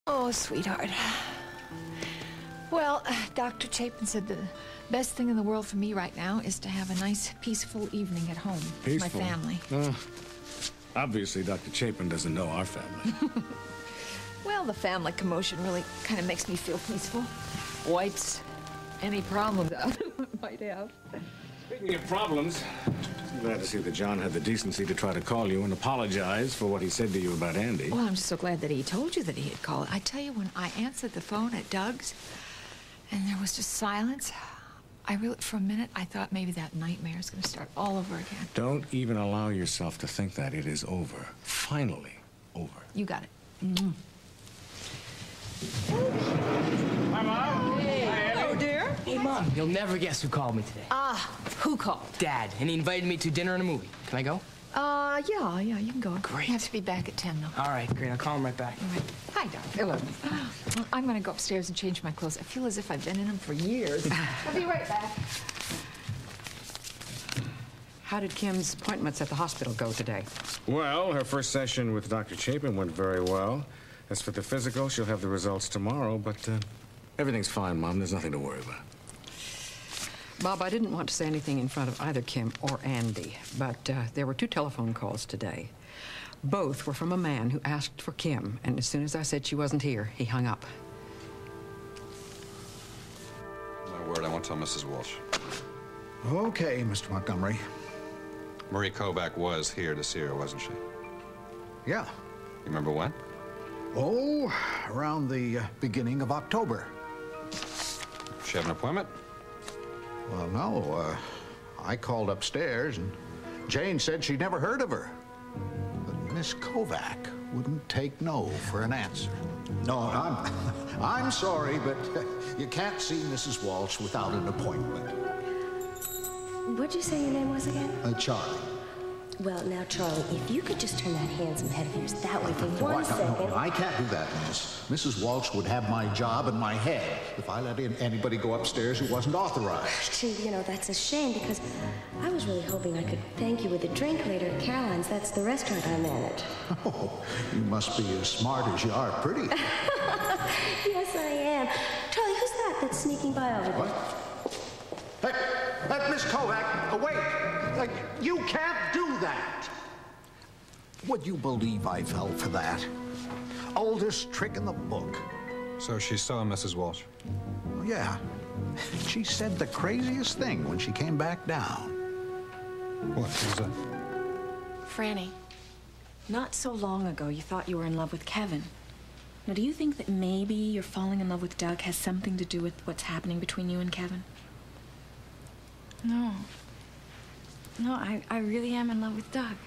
Oh, sweetheart. Well, Dr. Chapin said the best thing in the world for me right now is to have a nice, peaceful evening at home with my family. Obviously, Dr. Chapin doesn't know our family. Well, the family commotion really kind of makes me feel peaceful. Wipes any problems out might have. Speaking of problems, I'm glad to see that John had the decency to try to call you and apologize for what he said to you about Andy. Well, I'm just so glad that he told you that he had called. I tell you, when I answered the phone at Doug's and there was just silence, I really, for a minute, I thought maybe that nightmare is going to start all over again. Don't even allow yourself to think that. It is over. Finally over. You got it. Hi, Mom. Hey. Hello, dear. Hey, Mom, you'll never guess who called me today. Who called? Dad, and he invited me to dinner and a movie. Can I go? Yeah, you can go. Great. You have to be back at 10, though. All right, great. I'll call him right back. All right. Hi, Doc. Hello. Well, I'm going to go upstairs and change my clothes. I feel as if I've been in them for years. I'll be right back. How did Kim's appointments at the hospital go today? Well, her first session with Dr. Chapin went very well. As for the physical, she'll have the results tomorrow, but everything's fine, Mom. There's nothing to worry about. Bob, I didn't want to say anything in front of either Kim or Andy, but there were 2 telephone calls today. Both were from a man who asked for Kim, and as soon as I said she wasn't here, he hung up. My word, I won't tell Mrs. Walsh. Okay, Mr. Montgomery. Marie Kovac was here to see her, wasn't she? Yeah. You remember when? Oh, around the beginning of October. She have an appointment? Well, no. I called upstairs, and Jane said she'd never heard of her. But Miss Kovac wouldn't take no for an answer. No, I'm sorry, but you can't see Mrs. Walsh without an appointment. What'd you say your name was again? Charlie. Well, now, Charlie, if you could just turn that handsome head of yours that way for one second. No, I can't do that, Miss. Mrs. Walsh would have my job and my head if I let anybody go upstairs who wasn't authorized. Gee, you know, that's a shame because I was really hoping I could thank you with a drink later at Caroline's. That's the restaurant I manage. Oh, you must be as smart as you are pretty. Yes, I am. Charlie, who's that's sneaking by over there? What? Hey, Miss Kovac, wait! You can't do that! Would you believe I fell for that? Oldest trick in the book. So she saw Mrs. Walsh? Yeah. She said the craziest thing when she came back down. What was that? Frannie, not so long ago you thought you were in love with Kevin. Now, do you think that maybe your falling in love with Doug has something to do with what's happening between you and Kevin? No. No, I really am in love with Doug.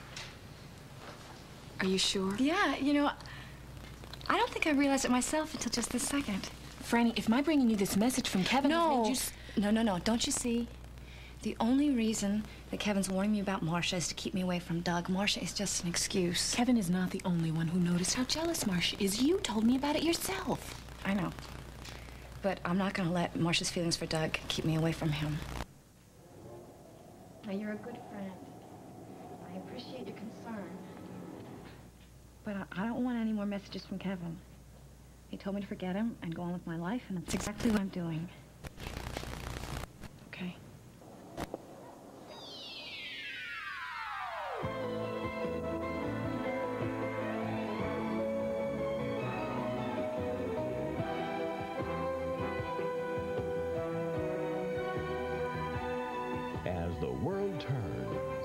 Are you sure? Yeah, you know, I don't think I realized it myself until just this second. Frannie, if my bringing you this message from Kevin... No. No. Don't you see? The only reason that Kevin's warning me about Marcia is to keep me away from Doug. Marcia is just an excuse. Kevin is not the only one who noticed how jealous Marcia is. You told me about it yourself. I know. But I'm not going to let Marcia's feelings for Doug keep me away from him. Now, you're a good friend. I appreciate your concern. But I don't want any more messages from Kevin. He told me to forget him and go on with my life, and that's exactly what I'm doing. Okay? As the world turned,